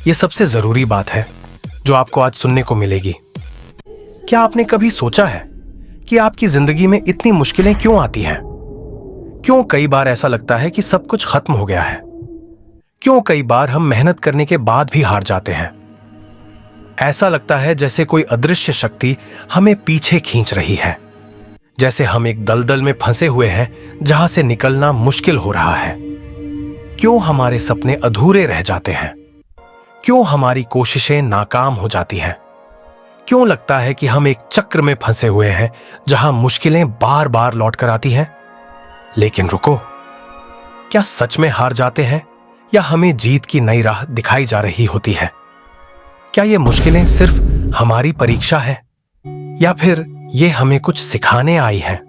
ये सबसे जरूरी बात है जो आपको आज सुनने को मिलेगी। क्या आपने कभी सोचा है कि आपकी जिंदगी में इतनी मुश्किलें क्यों आती हैं? क्यों कई बार ऐसा लगता है कि सब कुछ खत्म हो गया है? क्यों कई बार हम मेहनत करने के बाद भी हार जाते हैं? ऐसा लगता है जैसे कोई अदृश्य शक्ति हमें पीछे खींच रही है, जैसे हम एक दलदल में फंसे हुए हैं जहां से निकलना मुश्किल हो रहा है। क्यों हमारे सपने अधूरे रह जाते हैं? क्यों हमारी कोशिशें नाकाम हो जाती हैं? क्यों लगता है कि हम एक चक्र में फंसे हुए हैं जहां मुश्किलें बार बार लौट कर आती हैं? लेकिन रुको, क्या सच में हार जाते हैं या हमें जीत की नई राह दिखाई जा रही होती है? क्या ये मुश्किलें सिर्फ हमारी परीक्षा है या फिर ये हमें कुछ सिखाने आई है?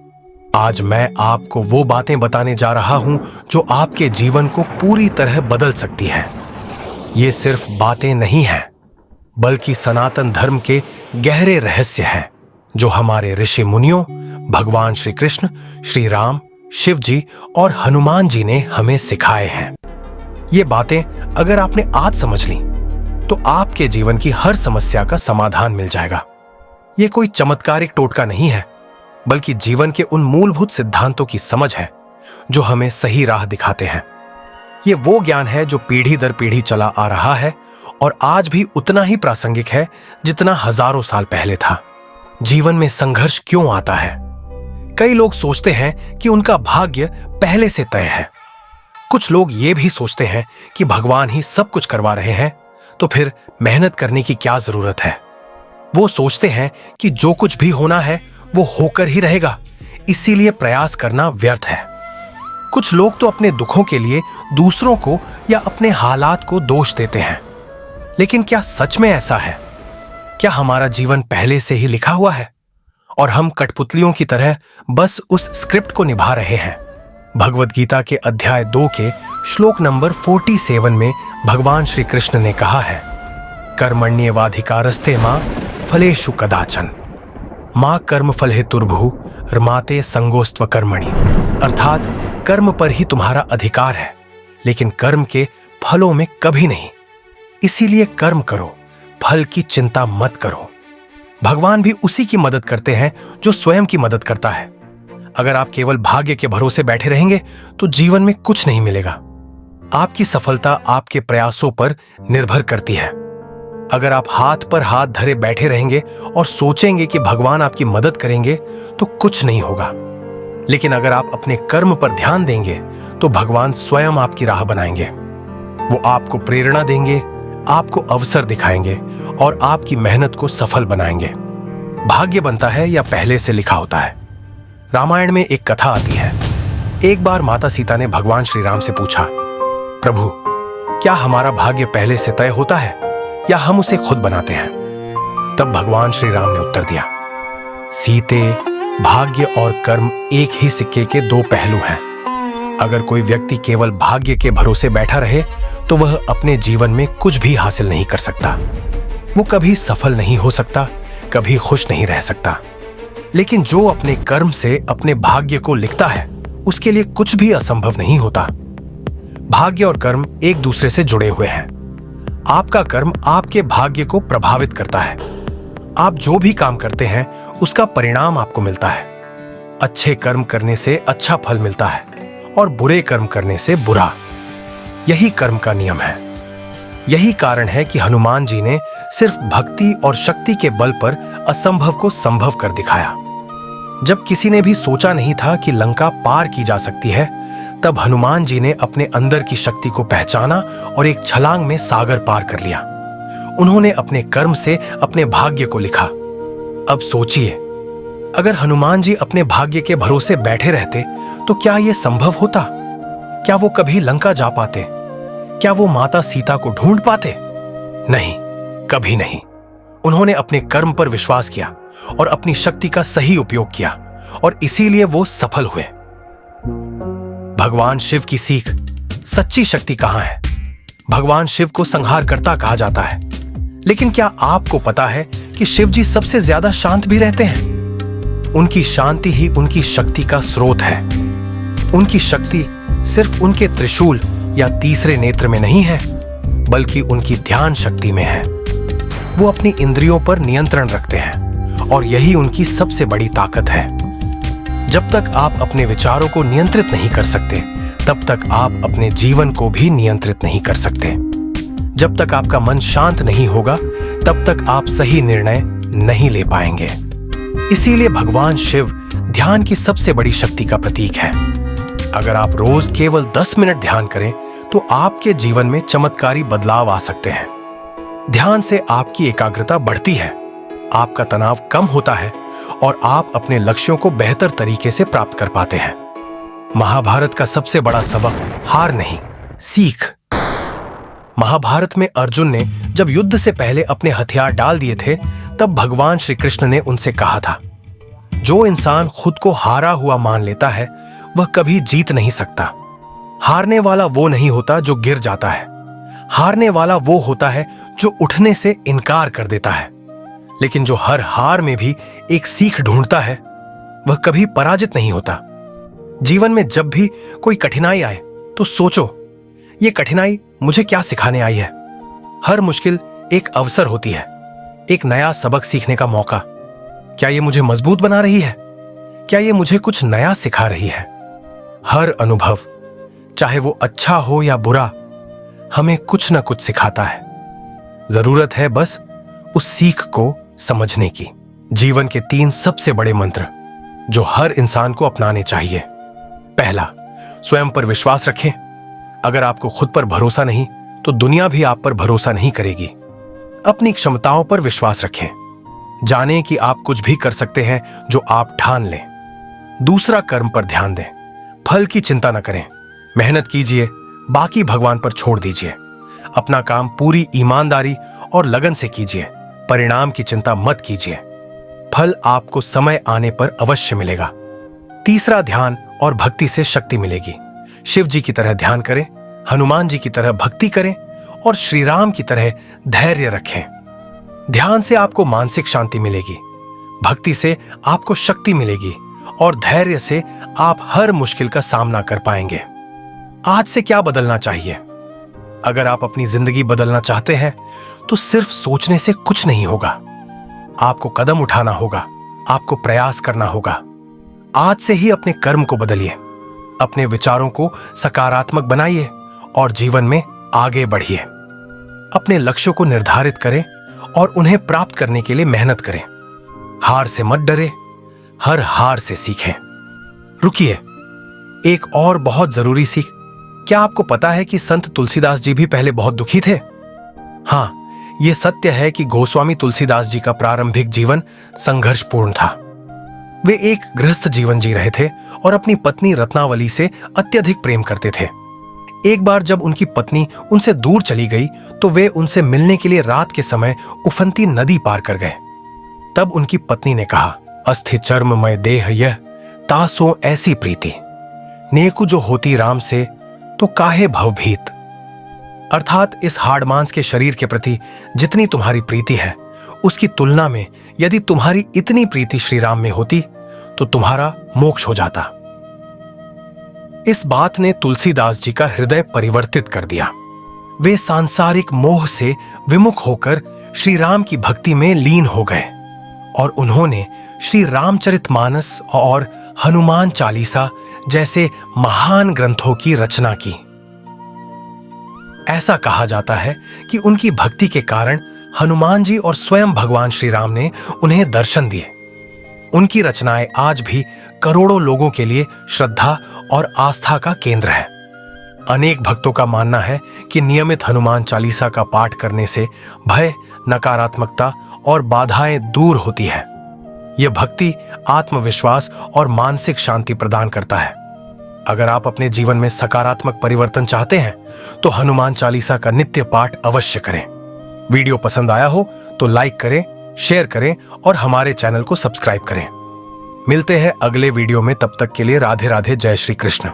आज मैं आपको वो बातें बताने जा रहा हूं जो आपके जीवन को पूरी तरह बदल सकती है। ये सिर्फ बातें नहीं हैं, बल्कि सनातन धर्म के गहरे रहस्य हैं जो हमारे ऋषि मुनियों, भगवान श्री कृष्ण, श्री राम, शिव जी और हनुमान जी ने हमें सिखाए हैं। ये बातें अगर आपने आज समझ ली तो आपके जीवन की हर समस्या का समाधान मिल जाएगा। ये कोई चमत्कारिक टोटका नहीं है, बल्कि जीवन के उन मूलभूत सिद्धांतों की समझ है जो हमें सही राह दिखाते हैं। ये वो ज्ञान है जो पीढ़ी दर पीढ़ी चला आ रहा है और आज भी उतना ही प्रासंगिक है जितना हजारों साल पहले था। जीवन में संघर्ष क्यों आता है? कई लोग सोचते हैं कि उनका भाग्य पहले से तय है। कुछ लोग ये भी सोचते हैं कि भगवान ही सब कुछ करवा रहे हैं, तो फिर मेहनत करने की क्या जरूरत है? वो सोचते हैं कि जो कुछ भी होना है वो होकर ही रहेगा, इसीलिए प्रयास करना व्यर्थ है। कुछ लोग तो अपने दुखों के लिए दूसरों को या अपने हालात को दोष देते हैं। लेकिन क्या सच में ऐसा है? क्या हमारा जीवन पहले से ही लिखा हुआ है और हम कठपुतलियों की तरह बस उस स्क्रिप्ट को निभा रहे हैं? भगवद गीता के अध्याय 2 के श्लोक नंबर 47 में भगवान श्री कृष्ण ने कहा है, कर्मण्येवाधिकारस्ते मां फलेषु कदाचन मां कर्म फल हेतुर्भुः रमाते संगोस्त्व कर्मणि। अर्थात कर्म पर ही तुम्हारा अधिकार है, लेकिन कर्म के फलों में कभी नहीं। इसीलिए कर्म करो, फल की चिंता मत करो। भगवान भी उसी की मदद करते हैं जो स्वयं की मदद करता है। अगर आप केवल भाग्य के भरोसे बैठे रहेंगे तो जीवन में कुछ नहीं मिलेगा। आपकी सफलता आपके प्रयासों पर निर्भर करती है। अगर आप हाथ पर हाथ धरे बैठे रहेंगे और सोचेंगे कि भगवान आपकी मदद करेंगे तो कुछ नहीं होगा। लेकिन अगर आप अपने कर्म पर ध्यान देंगे तो भगवान स्वयं आपकी राह बनाएंगे। वो आपको प्रेरणा देंगे, आपको अवसर दिखाएंगे और आपकी मेहनत को सफल बनाएंगे। भाग्य बनता है या पहले से लिखा होता है? रामायण में एक कथा आती है। एक बार माता सीता ने भगवान श्री राम से पूछा, प्रभु, क्या हमारा भाग्य पहले से तय होता है या हम उसे खुद बनाते हैं? तब भगवान श्री राम ने उत्तर दिया, सीते, भाग्य और कर्म एक ही सिक्के के दो पहलू हैं। अगर कोई व्यक्ति केवल भाग्य के भरोसे बैठा रहे तो वह अपने जीवन में कुछ भी हासिल नहीं कर सकता। वो कभी सफल नहीं हो सकता, कभी खुश नहीं रह सकता। लेकिन जो अपने कर्म से अपने भाग्य को लिखता है, उसके लिए कुछ भी असंभव नहीं होता। भाग्य और कर्म एक दूसरे से जुड़े हुए हैं। आपका कर्म आपके भाग्य को प्रभावित करता है। आप जो भी काम करते हैं उसका परिणाम आपको मिलता है। अच्छे कर्म करने से अच्छा फल मिलता है और बुरे कर्म करने से बुरा। यही कर्म का नियम है। यही कारण है कि हनुमान जी ने सिर्फ भक्ति और शक्ति के बल पर असंभव को संभव कर दिखाया। जब किसी ने भी सोचा नहीं था कि लंका पार की जा सकती है, तब हनुमान जी ने अपने अंदर की शक्ति को पहचाना और एक छलांग में सागर पार कर लिया। उन्होंने अपने कर्म से अपने भाग्य को लिखा। अब सोचिए, अगर हनुमान जी अपने भाग्य के भरोसे बैठे रहते तो क्या यह संभव होता? क्या वो कभी लंका जा पाते? क्या वो माता सीता को ढूंढ पाते? नहीं, कभी नहीं। उन्होंने अपने कर्म पर विश्वास किया और अपनी शक्ति का सही उपयोग किया और इसीलिए वो सफल हुए। भगवान शिव की सीख, सच्ची शक्ति कहां है? भगवान शिव को संहारकर्ता कहा जाता है। लेकिन क्या आपको पता है कि शिव जी सबसे ज्यादा शांत भी रहते हैं? उनकी शांति ही उनकी शक्ति का स्रोत है। उनकी शक्ति सिर्फ उनके त्रिशूल या तीसरे नेत्र में नहीं है, बल्कि उनकी ध्यान शक्ति में है। वो अपनी इंद्रियों पर नियंत्रण रखते हैं और यही उनकी सबसे बड़ी ताकत है। जब तक आप अपने विचारों को नियंत्रित नहीं कर सकते, तब तक आप अपने जीवन को भी नियंत्रित नहीं कर सकते। जब तक आपका मन शांत नहीं होगा, तब तक आप सही निर्णय नहीं ले पाएंगे। इसीलिए भगवान शिव ध्यान की सबसे बड़ी शक्ति का प्रतीक है। अगर आप रोज केवल 10 मिनट ध्यान करें तो आपके जीवन में चमत्कारी बदलाव आ सकते हैं। ध्यान से आपकी एकाग्रता बढ़ती है, आपका तनाव कम होता है और आप अपने लक्ष्यों को बेहतर तरीके से प्राप्त कर पाते हैं। महाभारत का सबसे बड़ा सबक हार नहीं, सीख। महाभारत में अर्जुन ने जब युद्ध से पहले अपने हथियार डाल दिए थे, तब भगवान श्री कृष्ण ने उनसे कहा था, जो इंसान खुद को हारा हुआ मान लेता है वह कभी जीत नहीं सकता। हारने वाला वो नहीं होता जो गिर जाता है, हारने वाला वो होता है जो उठने से इनकार कर देता है। लेकिन जो हर हार में भी एक सीख ढूंढता है वह कभी पराजित नहीं होता। जीवन में जब भी कोई कठिनाई आए तो सोचो, ये कठिनाई मुझे क्या सिखाने आई है। हर मुश्किल एक अवसर होती है, एक नया सबक सीखने का मौका। क्या ये मुझे मजबूत बना रही है? क्या ये मुझे कुछ नया सिखा रही है? हर अनुभव, चाहे वो अच्छा हो या बुरा, हमें कुछ ना कुछ सिखाता है। जरूरत है बस उस सीख को समझने की। जीवन के 3 सबसे बड़े मंत्र जो हर इंसान को अपनाने चाहिए। पहला, स्वयं पर विश्वास रखें। अगर आपको खुद पर भरोसा नहीं तो दुनिया भी आप पर भरोसा नहीं करेगी। अपनी क्षमताओं पर विश्वास रखें। जानें कि आप कुछ भी कर सकते हैं जो आप ठान लें। दूसरा, कर्म पर ध्यान दें। फल की चिंता न करें, मेहनत कीजिए, बाकी भगवान पर छोड़ दीजिए। अपना काम पूरी ईमानदारी और लगन से कीजिए, परिणाम की चिंता मत कीजिए। फल आपको समय आने पर अवश्य मिलेगा। तीसरा, ध्यान और भक्ति से शक्ति मिलेगी। शिव जी की तरह ध्यान करें, हनुमान जी की तरह भक्ति करें और श्री राम की तरह धैर्य रखें। ध्यान से आपको मानसिक शांति मिलेगी, भक्ति से आपको शक्ति मिलेगी और धैर्य से आप हर मुश्किल का सामना कर पाएंगे। आज से क्या बदलना चाहिए? अगर आप अपनी जिंदगी बदलना चाहते हैं तो सिर्फ सोचने से कुछ नहीं होगा। आपको कदम उठाना होगा, आपको प्रयास करना होगा। आज से ही अपने कर्म को बदलिए, अपने विचारों को सकारात्मक बनाइए और जीवन में आगे बढ़िए। अपने लक्ष्यों को निर्धारित करें और उन्हें प्राप्त करने के लिए मेहनत करें। हार से मत डरे, हर हार से सीखें। रुकिए, एक और बहुत जरूरी सीख। क्या आपको पता है कि संत तुलसीदास जी भी पहले बहुत दुखी थे? हाँ, यह सत्य है कि गोस्वामी तुलसीदास जी का प्रारंभिक जीवन संघर्षपूर्ण था। वे एक गृहस्थ जीवन जी रहे थे और अपनी पत्नी रत्नावली से अत्यधिक प्रेम करते थे। एक बार जब उनकी पत्नी उनसे दूर चली गई तो वे उनसे मिलने के लिए रात के समय उफनती नदी पार कर गए। तब उनकी पत्नी ने कहा, अस्थि चर्ममय देह यह, तासो ऐसी प्रीति, नेकु जो होती राम से तो काहे भवभीत। अर्थात इस हाड़ मांस के शरीर के प्रति जितनी तुम्हारी प्रीति है, उसकी तुलना में यदि तुम्हारी इतनी प्रीति श्री राम में होती तो तुम्हारा मोक्ष हो जाता। इस बात ने तुलसीदास जी का हृदय परिवर्तित कर दिया। वे सांसारिक मोह से विमुख होकर श्री राम की भक्ति में लीन हो गए और उन्होंने श्री रामचरितमानस और हनुमान चालीसा जैसे महान ग्रंथों की रचना की। ऐसा कहा जाता है कि उनकी भक्ति के कारण हनुमान जी और स्वयं भगवान श्री राम ने उन्हें दर्शन दिए। उनकी रचनाएं आज भी करोड़ों लोगों के लिए श्रद्धा और आस्था का केंद्र है। अनेक भक्तों का मानना है कि नियमित हनुमान चालीसा का पाठ करने से भय, नकारात्मकता और बाधाएं दूर होती है। यह भक्ति आत्मविश्वास और मानसिक शांति प्रदान करता है। अगर आप अपने जीवन में सकारात्मक परिवर्तन चाहते हैं तो हनुमान चालीसा का नित्य पाठ अवश्य करें। वीडियो पसंद आया हो तो लाइक करें, शेयर करें और हमारे चैनल को सब्सक्राइब करें। मिलते हैं अगले वीडियो में, तब तक के लिए राधे राधे, जय श्री कृष्ण।